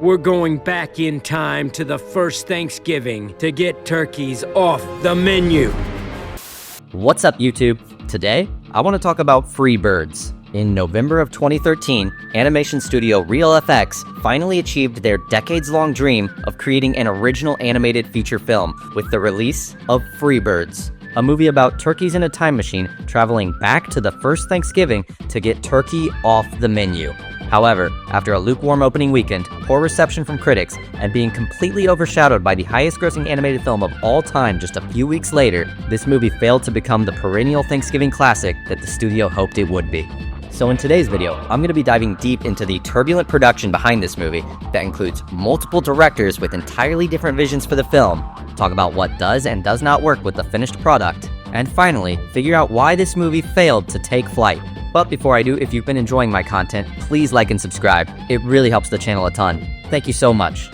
We're going back in time to the first Thanksgiving to get turkeys off the menu. What's up, YouTube? Today, I want to talk about FREEBIRDS. In November of 2013, animation studio RealFX finally achieved their decades-long dream of creating an original animated feature film with the release of FREEBIRDS, a movie about turkeys in a time machine traveling back to the first Thanksgiving to get turkey off the menu. However, after a lukewarm opening weekend, poor reception from critics, and being completely overshadowed by the highest-grossing animated film of all time just a few weeks later, this movie failed to become the perennial Thanksgiving classic that the studio hoped it would be. So in today's video, I'm going to be diving deep into the turbulent production behind this movie that includes multiple directors with entirely different visions for the film, talk about what does and does not work with the finished product, and finally, figure out why this movie failed to take flight. But before I do, if you've been enjoying my content, please like and subscribe. It really helps the channel a ton. Thank you so much.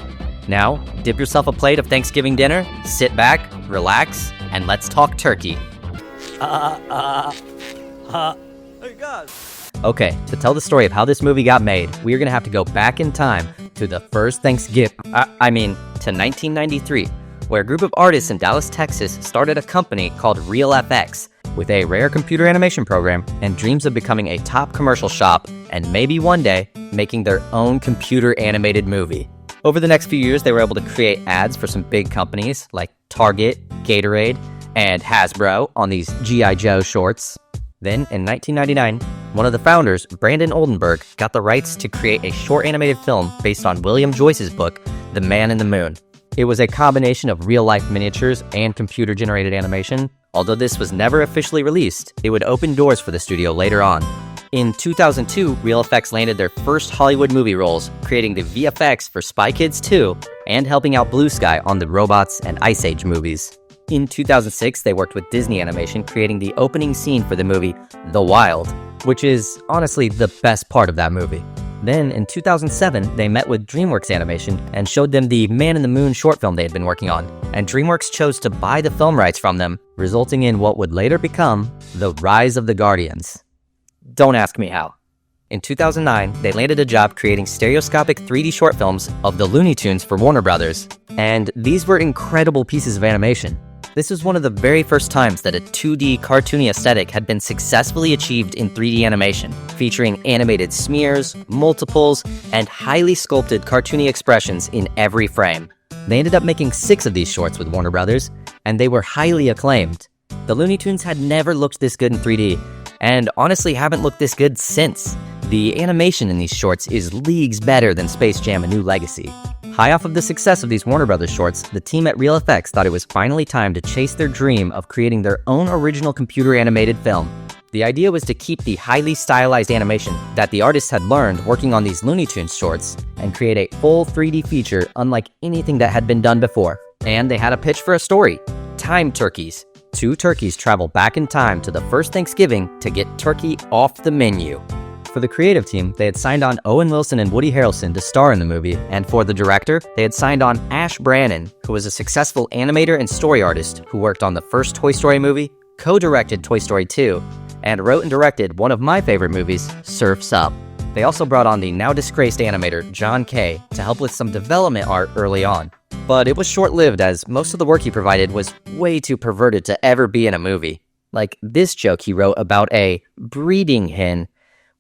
Now, dip yourself a plate of Thanksgiving dinner, sit back, relax, and let's talk turkey. Okay, to tell the story of how this movie got made, we're gonna have to go back in time to the first Thanksgiving, to 1993, where a group of artists in Dallas, Texas started a company called RealFX with a rare computer animation program and dreams of becoming a top commercial shop and maybe one day making their own computer animated movie. Over the next few years, they were able to create ads for some big companies like Target, Gatorade, and Hasbro on these G.I. Joe shorts. Then, in 1999, one of the founders, Brandon Oldenburg, got the rights to create a short animated film based on William Joyce's book, The Man in the Moon. It was a combination of real-life miniatures and computer-generated animation. Although this was never officially released, it would open doors for the studio later on. In 2002, RealFX landed their first Hollywood movie roles, creating the VFX for Spy Kids 2 and helping out Blue Sky on the Robots and Ice Age movies. In 2006, they worked with Disney Animation, creating the opening scene for the movie The Wild, which is honestly the best part of that movie. Then, in 2007, they met with DreamWorks Animation and showed them the Man in the Moon short film they had been working on, and DreamWorks chose to buy the film rights from them, resulting in what would later become The Rise of the Guardians. Don't ask me how. In 2009, they landed a job creating stereoscopic 3D short films of the Looney Tunes for Warner Brothers, and these were incredible pieces of animation. This was one of the very first times that a 2D cartoony aesthetic had been successfully achieved in 3D animation, featuring animated smears, multiples, and highly sculpted cartoony expressions in every frame. They ended up making 6 of these shorts with Warner Brothers, and they were highly acclaimed. The Looney Tunes had never looked this good in 3D, and honestly haven't looked this good since. The animation in these shorts is leagues better than Space Jam: A New Legacy. High off of the success of these Warner Brothers shorts, the team at RealFX thought it was finally time to chase their dream of creating their own original computer animated film. The idea was to keep the highly stylized animation that the artists had learned working on these Looney Tunes shorts and create a full 3D feature unlike anything that had been done before. And they had a pitch for a story: Time Turkeys. 2 turkeys travel back in time to the first Thanksgiving to get turkey off the menu. For the creative team, they had signed on Owen Wilson and Woody Harrelson to star in the movie, and for the director, they had signed on Ash Brannon, who was a successful animator and story artist who worked on the first Toy Story movie, co-directed Toy Story 2, and wrote and directed one of my favorite movies, Surf's Up. They also brought on the now-disgraced animator John Kay to help with some development art early on. But it was short-lived, as most of the work he provided was way too perverted to ever be in a movie. Like this joke he wrote about a breeding hen,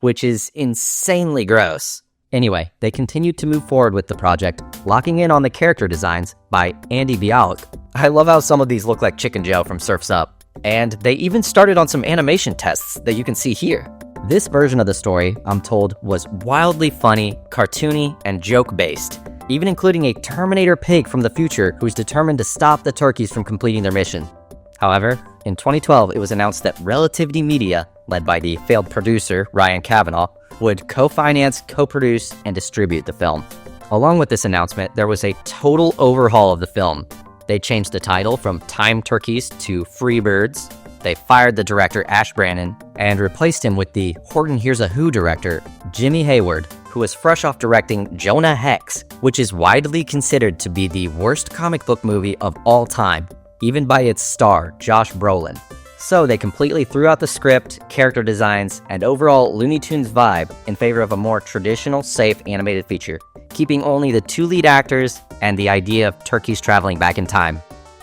which is insanely gross. Anyway, they continued to move forward with the project, locking in on the character designs by Andy Bialik. I love how some of these look like Chicken Joe from Surf's Up. And they even started on some animation tests that you can see here. This version of the story, I'm told, was wildly funny, cartoony, and joke-based, even including a Terminator pig from the future who's determined to stop the turkeys from completing their mission. However, in 2012, it was announced that Relativity Media, led by the failed producer Ryan Kavanaugh, would co-finance, co-produce, and distribute the film. Along with this announcement, there was a total overhaul of the film. They changed the title from Time Turkeys to FREEBIRDS. They fired the director Ash Brannon and replaced him with the Horton Hears a Who director, Jimmy Hayward, who was fresh off directing Jonah Hex, which is widely considered to be the worst comic book movie of all time, even by its star, Josh Brolin. So they completely threw out the script, character designs, and overall Looney Tunes vibe in favor of a more traditional, safe animated feature, keeping only the 2 lead actors and the idea of turkeys traveling back in time.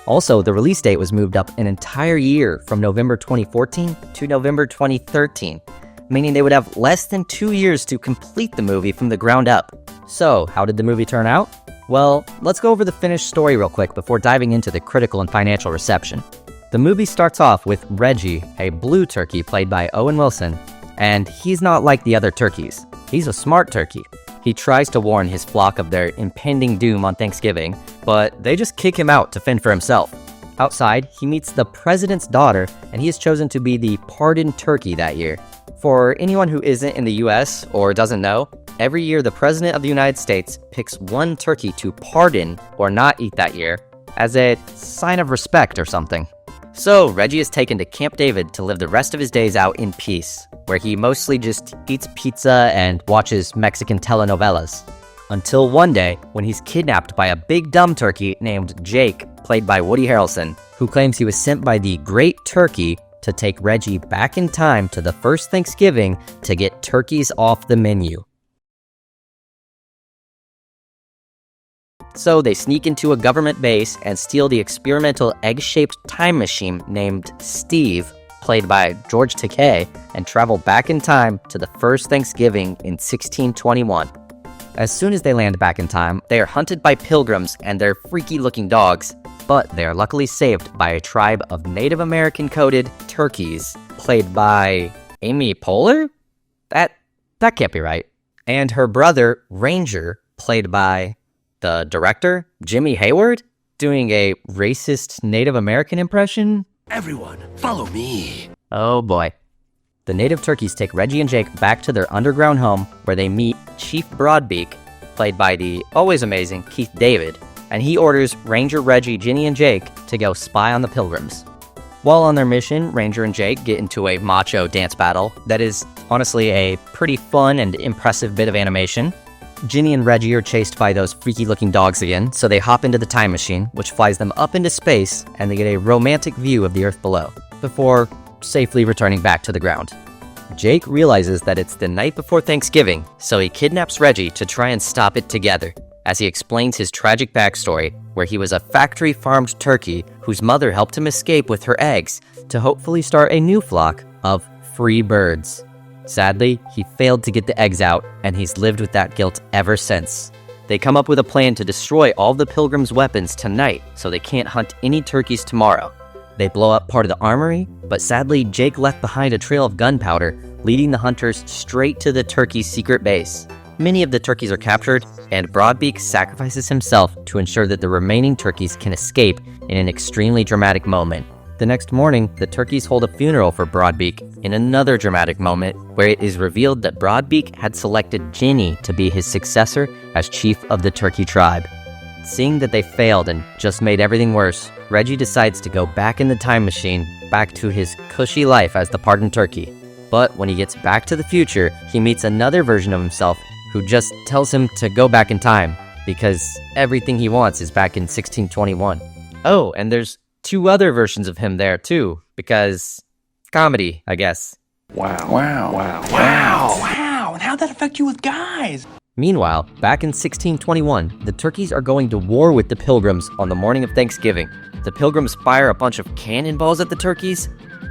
Also, the release date was moved up an entire year from November 2014 to November 2013, meaning they would have less than 2 years to complete the movie from the ground up. So, how did the movie turn out? Well, let's go over the finished story real quick before diving into the critical and financial reception. The movie starts off with Reggie, a blue turkey played by Owen Wilson, and he's not like the other turkeys. He's a smart turkey. He tries to warn his flock of their impending doom on Thanksgiving, but they just kick him out to fend for himself. Outside, he meets the president's daughter, and he is chosen to be the pardoned turkey that year. For anyone who isn't in the US or doesn't know, every year the President of the United States picks one turkey to pardon or not eat that year as a sign of respect or something. So Reggie is taken to Camp David to live the rest of his days out in peace, where he mostly just eats pizza and watches Mexican telenovelas. Until one day, when he's kidnapped by a big dumb turkey named Jake, played by Woody Harrelson, who claims he was sent by the Great Turkey to take Reggie back in time to the first Thanksgiving to get turkeys off the menu. So they sneak into a government base and steal the experimental egg-shaped time machine named Steve, played by George Takei, and travel back in time to the first Thanksgiving in 1621. As soon as they land back in time, they are hunted by pilgrims and their freaky-looking dogs, but they are luckily saved by a tribe of Native American-coded turkeys, played by Amy Poehler? That can't be right. And her brother, Ranger, played by the director, Jimmy Hayward, doing a racist Native American impression. Everyone, follow me. Oh boy. The native turkeys take Reggie and Jake back to their underground home, where they meet Chief Broadbeak, played by the always amazing Keith David, and he orders Ranger, Reggie, Ginny, and Jake to go spy on the pilgrims. While on their mission, Ranger and Jake get into a macho dance battle that is honestly a pretty fun and impressive bit of animation. Ginny and Reggie are chased by those freaky-looking dogs again, so they hop into the time machine, which flies them up into space, and they get a romantic view of the Earth below, before safely returning back to the ground. Jake realizes that it's the night before Thanksgiving, so he kidnaps Reggie to try and stop it together, as he explains his tragic backstory, where he was a factory-farmed turkey whose mother helped him escape with her eggs to hopefully start a new flock of free birds. Sadly, he failed to get the eggs out, and he's lived with that guilt ever since. They come up with a plan to destroy all the pilgrims' weapons tonight, so they can't hunt any turkeys tomorrow. They blow up part of the armory, but sadly, Jake left behind a trail of gunpowder, leading the hunters straight to the turkey's secret base. Many of the turkeys are captured, and Broadbeak sacrifices himself to ensure that the remaining turkeys can escape in an extremely dramatic moment. The next morning, the turkeys hold a funeral for Broadbeak in another dramatic moment where it is revealed that Broadbeak had selected Ginny to be his successor as chief of the turkey tribe. Seeing that they failed and just made everything worse, Reggie decides to go back in the time machine, back to his cushy life as the pardoned turkey. But when he gets back to the future, he meets another version of himself who just tells him to go back in time because everything he wants is back in 1621. Oh, and there's 2 other versions of him there too, because comedy, I guess. Wow. And how'd that affect you with guys? Meanwhile, back in 1621, the turkeys are going to war with the pilgrims on the morning of Thanksgiving. The pilgrims fire a bunch of cannonballs at the turkeys,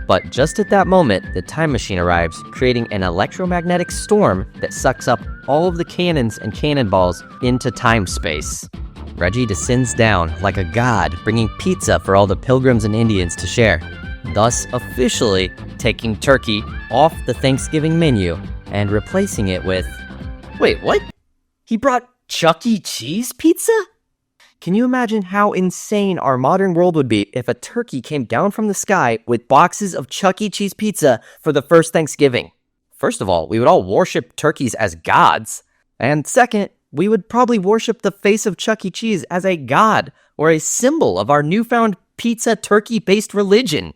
but just at that moment, the time machine arrives, creating an electromagnetic storm that sucks up all of the cannons and cannonballs into time-space. Reggie descends down like a god, bringing pizza for all the pilgrims and Indians to share, thus officially taking turkey off the Thanksgiving menu and replacing it with... Wait, what? He brought Chuck E. Cheese pizza? Can you imagine how insane our modern world would be if a turkey came down from the sky with boxes of Chuck E. Cheese pizza for the first Thanksgiving? First of all, we would all worship turkeys as gods. And second, we would probably worship the face of Chuck E. Cheese as a god or a symbol of our newfound pizza turkey-based religion.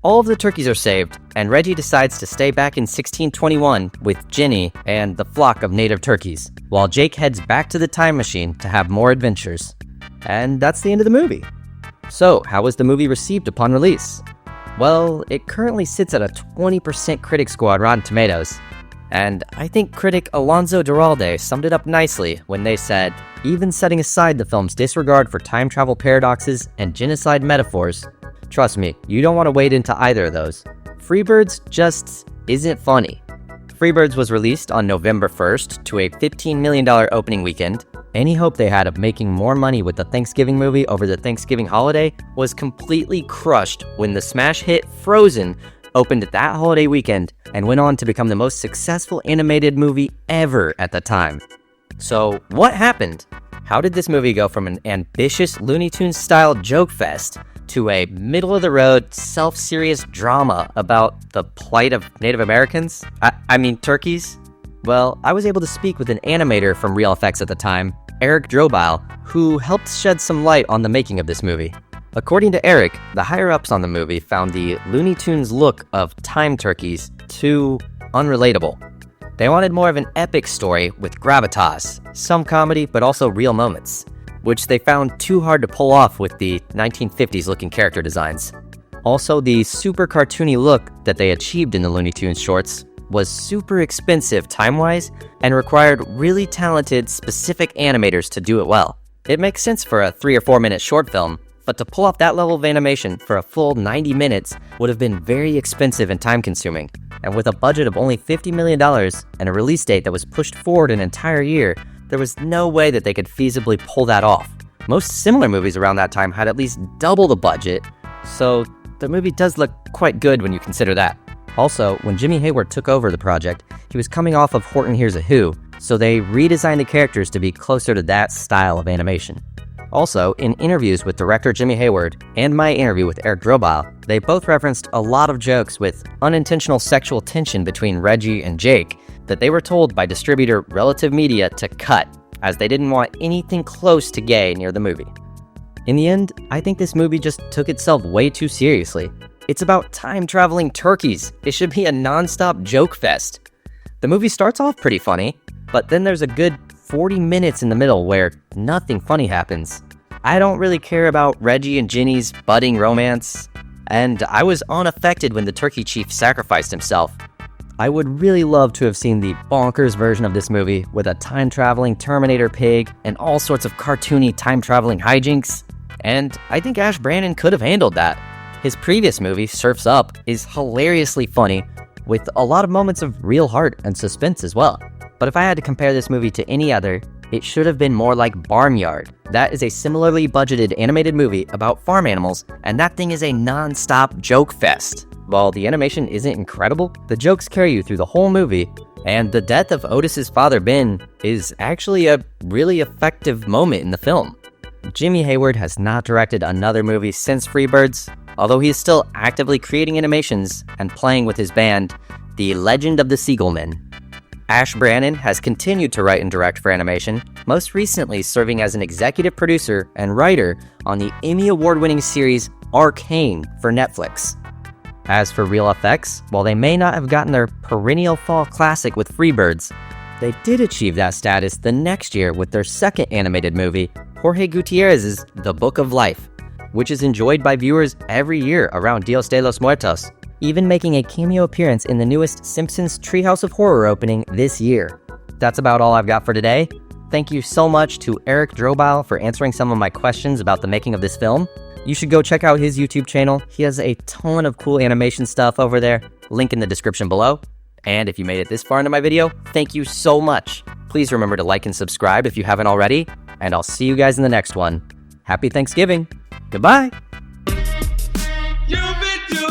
All of the turkeys are saved, and Reggie decides to stay back in 1621 with Ginny and the flock of native turkeys, while Jake heads back to the time machine to have more adventures. And that's the end of the movie. So, how was the movie received upon release? Well, it currently sits at a 20% critic score on Rotten Tomatoes. And I think critic Alonso Duralde summed it up nicely when they said, even setting aside the film's disregard for time travel paradoxes and genocide metaphors, trust me, you don't want to wade into either of those. FREEBIRDS just isn't funny. FREEBIRDS was released on November 1st to a $15 million opening weekend. Any hope they had of making more money with the Thanksgiving movie over the Thanksgiving holiday was completely crushed when the smash hit Frozen opened that holiday weekend and went on to become the most successful animated movie ever at the time. So, what happened? How did this movie go from an ambitious Looney Tunes-style joke fest to a middle-of-the-road, self-serious drama about the plight of Native Americans? I mean, turkeys? Well, I was able to speak with an animator from Real Effects at the time, Eric Drobile, who helped shed some light on the making of this movie. According to Eric, the higher-ups on the movie found the Looney Tunes look of time turkeys too unrelatable. They wanted more of an epic story with gravitas, some comedy, but also real moments, which they found too hard to pull off with the 1950s-looking character designs. Also, the super cartoony look that they achieved in the Looney Tunes shorts was super expensive time-wise and required really talented, specific animators to do it well. It makes sense for a 3 or 4 minute short film, but to pull off that level of animation for a full 90 minutes would have been very expensive and time-consuming. And with a budget of only $50 million and a release date that was pushed forward an entire year, there was no way that they could feasibly pull that off. Most similar movies around that time had at least double the budget, so the movie does look quite good when you consider that. Also, when Jimmy Hayward took over the project, he was coming off of Horton Hears a Who, so they redesigned the characters to be closer to that style of animation. Also, in interviews with director Jimmy Hayward and my interview with Eric Drobile, they both referenced a lot of jokes with unintentional sexual tension between Reggie and Jake that they were told by distributor Relative Media to cut, as they didn't want anything close to gay near the movie. In the end, I think this movie just took itself way too seriously. It's about time-traveling turkeys. It should be a non-stop joke fest. The movie starts off pretty funny, but then there's a good 40 minutes in the middle where nothing funny happens. I don't really care about Reggie and Ginny's budding romance, and I was unaffected when the turkey chief sacrificed himself. I would really love to have seen the bonkers version of this movie with a time-traveling Terminator pig and all sorts of cartoony time-traveling hijinks, and I think Ash Brannon could have handled that. His previous movie, Surf's Up, is hilariously funny, with a lot of moments of real heart and suspense as well. But if I had to compare this movie to any other, it should have been more like Barnyard. That is a similarly budgeted animated movie about farm animals, and that thing is a non-stop joke fest. While the animation isn't incredible, the jokes carry you through the whole movie, and the death of Otis's father Ben is actually a really effective moment in the film. Jimmy Hayward has not directed another movie since FREEBIRDS, although he is still actively creating animations and playing with his band, The Legend of the Seagullmen. Ash Brannon has continued to write and direct for animation, most recently serving as an executive producer and writer on the Emmy Award-winning series Arcane for Netflix. As for Real Effects, while they may not have gotten their perennial fall classic with FREEBIRDS, they did achieve that status the next year with their second animated movie, Jorge Gutierrez's The Book of Life, which is enjoyed by viewers every year around Dios de los Muertos, even making a cameo appearance in the newest Simpsons Treehouse of Horror opening this year. That's about all I've got for today. Thank you so much to Eric Drobile for answering some of my questions about the making of this film. You should go check out his YouTube channel. He has a ton of cool animation stuff over there. Link in the description below. And if you made it this far into my video, thank you so much. Please remember to like and subscribe if you haven't already, and I'll see you guys in the next one. Happy Thanksgiving. Goodbye. You've been too